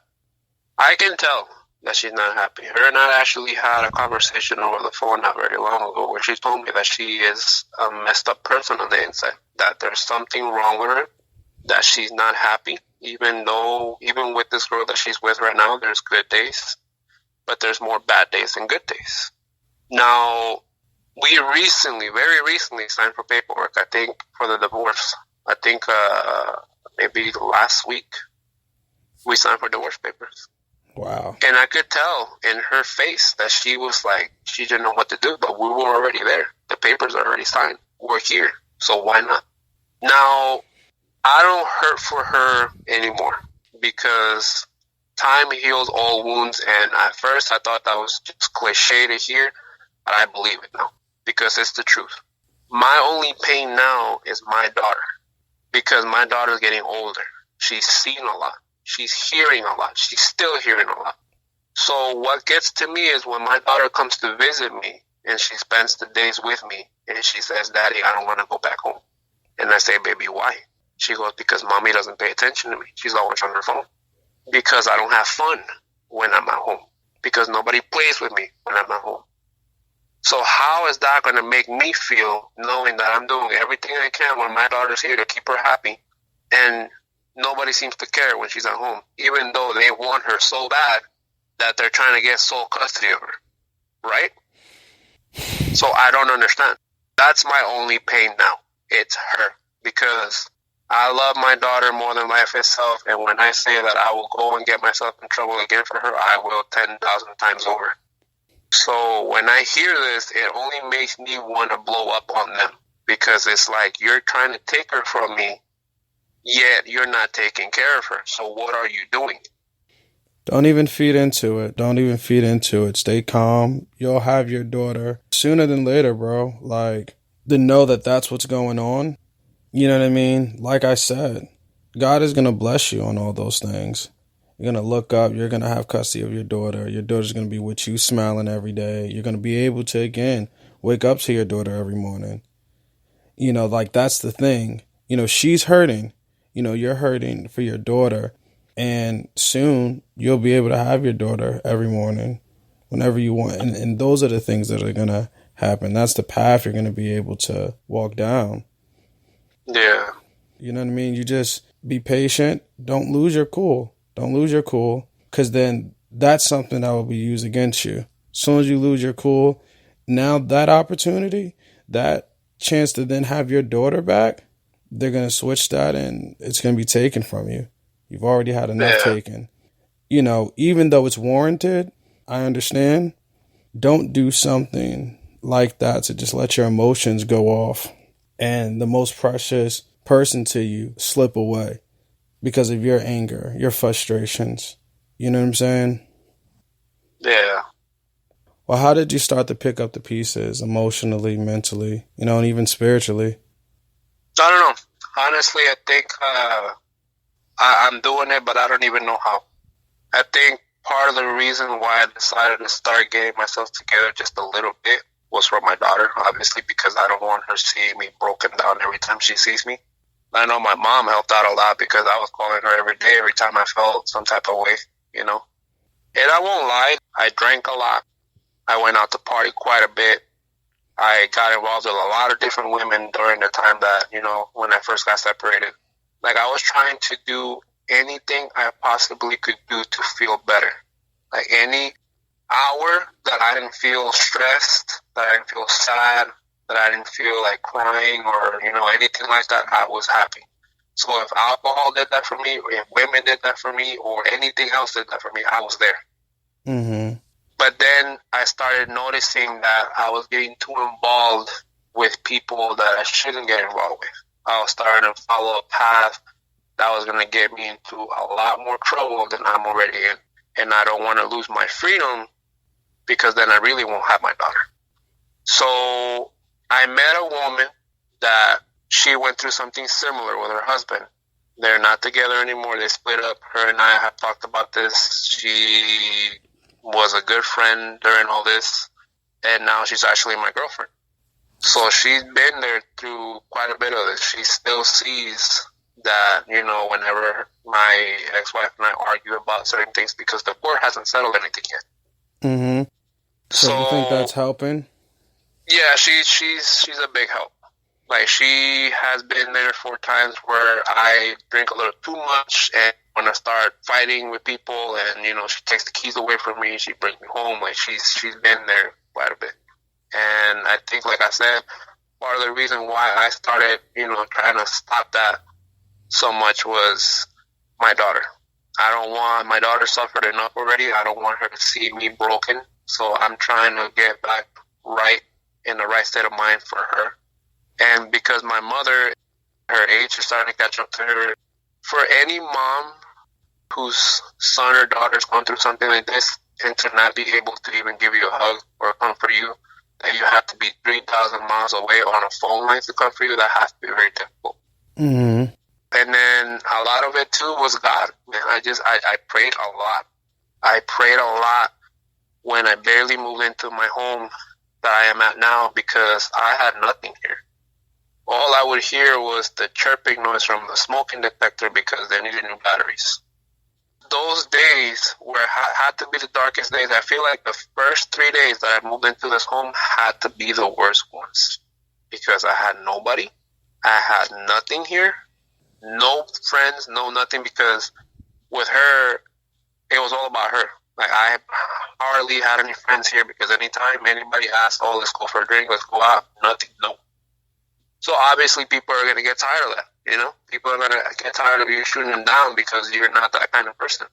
I can tell that she's not happy. Her and I actually had a conversation over the phone not very long ago where she told me that she is a messed up person on the inside, that there's something wrong with her, that she's not happy, even with this girl that she's with right now, there's good days, but there's more bad days than good days. Now, we very recently signed for paperwork, I think, for the divorce. I think maybe last week we signed for divorce papers. Wow. And I could tell in her face that she was like, she didn't know what to do, but we were already there. The papers are already signed. We're here. So why not? Now, I don't hurt for her anymore because time heals all wounds. And at first I thought that was just cliche to hear, but I believe it now because it's the truth. My only pain now is my daughter because my daughter's getting older. She's seen a lot. She's hearing a lot. She's still hearing a lot. So what gets to me is when my daughter comes to visit me and she spends the days with me and she says, Daddy, I don't want to go back home. And I say, baby, why? She goes, because mommy doesn't pay attention to me. She's always on her phone. Because I don't have fun when I'm at home. Because nobody plays with me when I'm at home. So how is that going to make me feel knowing that I'm doing everything I can when my daughter's here to keep her happy and nobody seems to care when she's at home, even though they want her so bad that they're trying to get sole custody of her, right? So I don't understand. That's my only pain now. It's her because I love my daughter more than life itself, and when I say that I will go and get myself in trouble again for her, I will 10,000 times over. So when I hear this, it only makes me want to blow up on them because it's like you're trying to take her from me, yet you're not taking care of her. So what are you doing? Don't even feed into it. Don't even feed into it. Stay calm. You'll have your daughter sooner than later, bro. Like, to know that that's what's going on. You know what I mean? Like I said, God is going to bless you on all those things. You're going to look up. You're going to have custody of your daughter. Your daughter's going to be with you smiling every day. You're going to be able to, again, wake up to your daughter every morning. You know, like, that's the thing. You know, she's hurting. You know, you're hurting for your daughter. And soon you'll be able to have your daughter every morning whenever you want. And those are the things that are going to happen. That's the path you're going to be able to walk down. Yeah. You know what I mean? You just be patient. Don't lose your cool. Don't lose your cool, because then that's something that will be used against you. As soon as you lose your cool, now that opportunity, that chance to then have your daughter back, they're going to switch that and it's going to be taken from you. You've already had enough taken. You know, even though it's warranted, I understand. Don't do something like that to just let your emotions go off and the most precious person to you slip away because of your anger, your frustrations. You know what I'm saying? Yeah. Well, how did you start to pick up the pieces emotionally, mentally, you know, and even spiritually? I don't know. Honestly, I think I'm doing it, but I don't even know how. I think part of the reason why I decided to start getting myself together just a little bit was for my daughter, obviously, because I don't want her seeing me broken down every time she sees me. I know my mom helped out a lot because I was calling her every day, every time I felt some type of way, you know. And I won't lie, I drank a lot. I went out to party quite a bit. I got involved with a lot of different women during the time that, you know, when I first got separated. Like, I was trying to do anything I possibly could do to feel better. Like, any hour that I didn't feel stressed, that I didn't feel sad, that I didn't feel like crying or, you know, anything like that, I was happy. So if alcohol did that for me, or if women did that for me, or anything else did that for me, I was there. Mm-hmm. But then I started noticing that I was getting too involved with people that I shouldn't get involved with. I was starting to follow a path that was going to get me into a lot more trouble than I'm already in. And I don't want to lose my freedom because then I really won't have my daughter. So I met a woman that she went through something similar with her husband. They're not together anymore. They split up. Her and I have talked about this. She was a good friend during all this, and now she's actually my girlfriend. So she's been there through quite a bit of this. She still sees that, you know, whenever my ex-wife and I argue about certain things, because the court hasn't settled anything yet. Mm-hmm. So you think that's helping? Yeah, she's a big help. Like, she has been there for times where I drink a little too much and when I start fighting with people and, you know, she takes the keys away from me, she brings me home. Like, she's been there quite a bit. And I think, like I said, part of the reason why I started, you know, trying to stop that so much was my daughter. I don't want, my daughter suffered enough already. I don't want her to see me broken. So I'm trying to get back right in the right state of mind for her. And because my mother, her age is starting to catch up to her, for any mom whose son or daughter's going through something like this and to not be able to even give you a hug or comfort you, that you have to be 3,000 miles away on a phone line to comfort you, that has to be very difficult. Mm-hmm. And then a lot of it too was God. Man, I prayed a lot. I prayed a lot when I barely moved into my home that I am at now because I had nothing here. All I would hear was the chirping noise from the smoking detector because they needed new batteries. Those days were had to be the darkest days. I feel like the first 3 days that I moved into this home had to be the worst ones because I had nobody. I had nothing here. No friends, no nothing, because with her, it was all about her. Like, I hardly had any friends here because anytime anybody asked, oh, let's go for a drink, let's go out, nothing, no. So obviously people are going to get tired of that, you know? People are going to get tired of you shooting them down because you're not that kind of person.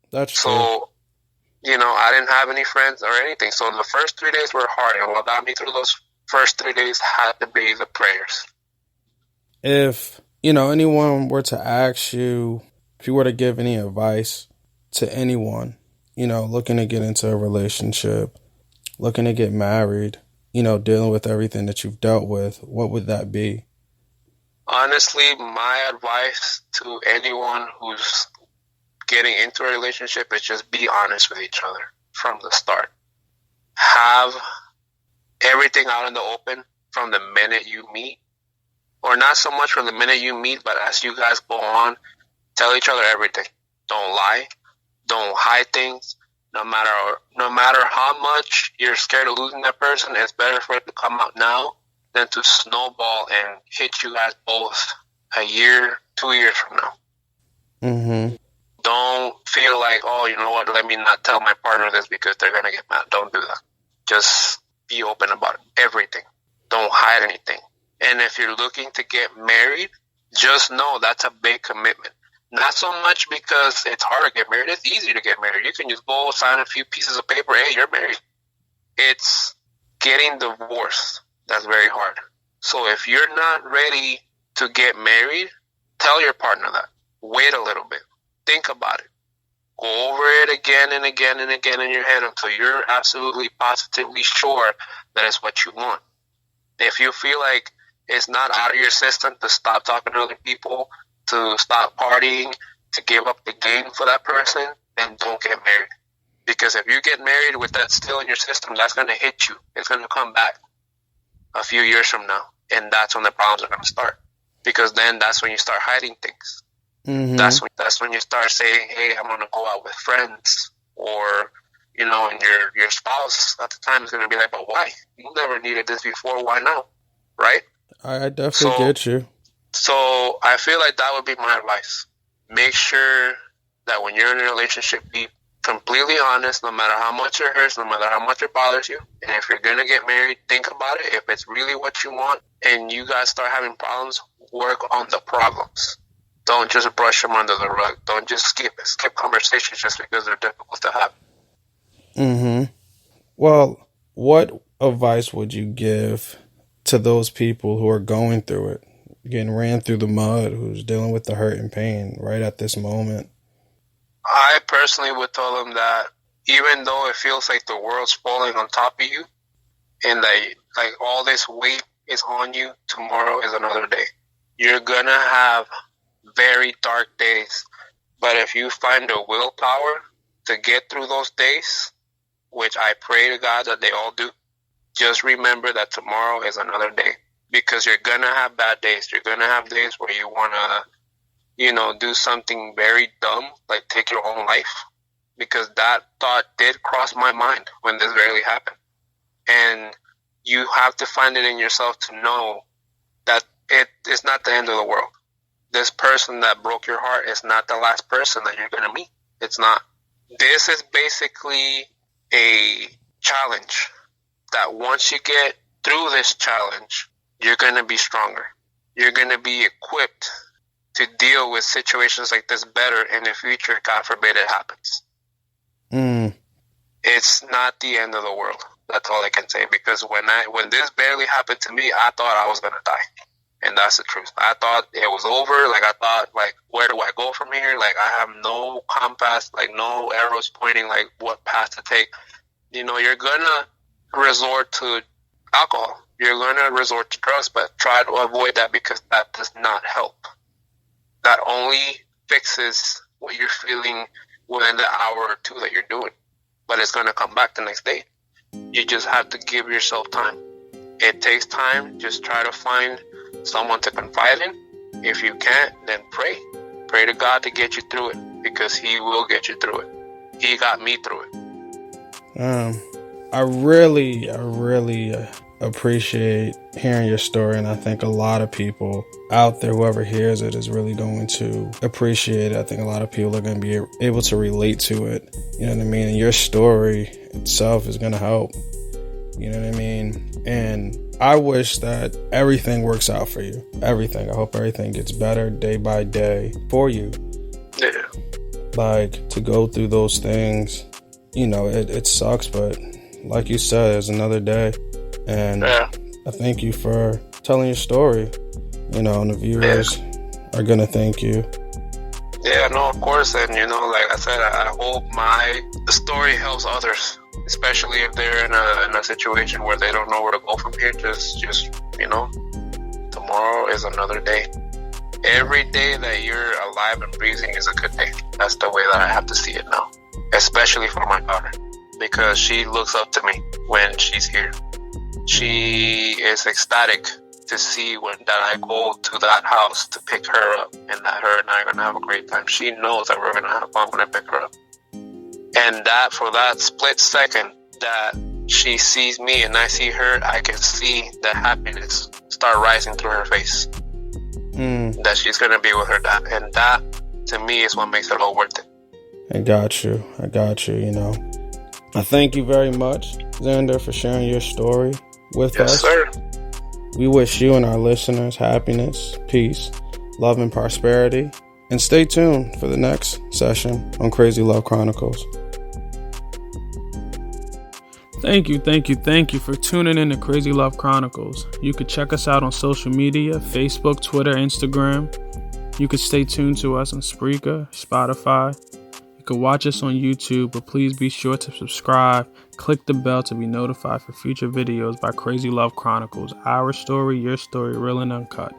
That's so, true. You know, I didn't have any friends or anything. So the first 3 days were hard. And what got me through those first 3 days had to be the prayers. If, you know, anyone were to ask you, if you were to give any advice to anyone, you know, looking to get into a relationship, looking to get married, you know, dealing with everything that you've dealt with, what would that be? Honestly, my advice to anyone who's getting into a relationship is just be honest with each other from the start. Have everything out in the open from the minute you meet, or not so much from the minute you meet, but as you guys go on, tell each other everything. Don't lie. Don't hide things. No matter how much you're scared of losing that person, it's better for it to come out now than to snowball and hit you guys both a year, 2 years from now. Mm-hmm. Don't feel like, oh, you know what, let me not tell my partner this because they're going to get mad. Don't do that. Just be open about everything. Don't hide anything. And if you're looking to get married, just know that's a big commitment. Not so much because it's hard to get married. It's easy to get married. You can just go sign a few pieces of paper. Hey, you're married. It's getting divorced that's very hard. So if you're not ready to get married, tell your partner that. Wait a little bit. Think about it. Go over it again and again and again in your head until you're absolutely positively sure that it's what you want. If you feel like it's not out of your system to stop talking to other people, to stop partying, to give up the game for that person, then don't get married. Because if you get married with that still in your system, that's going to hit you. It's going to come back a few years from now. And that's when the problems are going to start. because then that's when you start hiding things. Mm-hmm. That's when you start saying, hey, I'm gonna go out with friends, or and your spouse at the time is gonna be like, but why? You never needed this before. Why now? Right? I definitely get you. So I feel like that would be my advice. Make sure that when you're in a relationship, be completely honest, no matter how much it hurts, no matter how much it bothers you. And if you're going to get married, think about it. If it's really what you want and you guys start having problems, work on the problems. Don't just brush them under the rug. Don't just skip conversations just because they're difficult to have. Mm-hmm. Well, what advice would you give to those people who are going through it, getting ran through the mud, who's dealing with the hurt and pain right at this moment? I personally would tell them that even though it feels like the world's falling on top of you and that like all this weight is on you, tomorrow is another day. You're going to have very dark days, but if you find the willpower to get through those days, which I pray to God that they all do, just remember that tomorrow is another day, because you're going to have bad days. You're going to have days where you want to do something very dumb, like take your own life, because that thought did cross my mind when this really happened. And you have to find it in yourself to know that it is not the end of the world. This person that broke your heart is not the last person that you're going to meet. It's not. This is basically a challenge that once you get through this challenge, you're going to be stronger. You're going to be equipped to deal with situations like this better in the future. God forbid it happens. It's not the end of the world. That's all I can say, because when this barely happened to me, I thought I was going to die. And that's the truth. I thought it was over. Like, I thought, like, where do I go from here? Like, I have no compass, like, no arrows pointing, like, what path to take. You're going to resort to alcohol. You're going to resort to drugs, but try to avoid that, because that does not help. That only fixes what you're feeling within the hour or two that you're doing. But it's going to come back the next day. You just have to give yourself time. It takes time. Just try to find someone to confide in. If you can't, then pray. Pray to God to get you through it, because He will get you through it. He got me through it. I really appreciate hearing your story, and I think a lot of people out there, whoever hears it, is really going to appreciate it. I think a lot of people are going to be able to relate to it. You know what I mean? And your story itself is going to help. You know what I mean? And I wish that everything works out for you. Everything. I hope everything gets better day by day for you. Yeah. Like, to go through those things, it sucks, but like you said, it's another day. And I thank you for telling your story. And the viewers are going to thank you. Yeah, no, of course. And, like I said, I hope my story helps others, especially if they're in a situation where they don't know where to go from here. Just tomorrow is another day. Every day that you're alive and breathing is a good day. That's the way that I have to see it now, especially for my daughter, because she looks up to me when she's here. She is ecstatic to see that I go to that house to pick her up, and that her and I are going to have a great time. She knows that we're going to have fun when I pick her up. And that for that split second that she sees me and I see her, I can see the happiness start rising through her face. That she's going to be with her dad. And that, to me, is what makes it all worth it. I got you. I thank you very much, Xander, for sharing your story with us. Yes, sir. We wish you and our listeners happiness, peace, love, and prosperity. And stay tuned for the next session on Crazy Love Chronicles. Thank you for tuning in to Crazy Love Chronicles. You could check us out on social media, Facebook, Twitter, Instagram. You could stay tuned to us on Spreaker, Spotify. You can watch us on YouTube, but please be sure to subscribe. Click the bell to be notified for future videos by Crazy Love Chronicles. Our story, your story, real and uncut.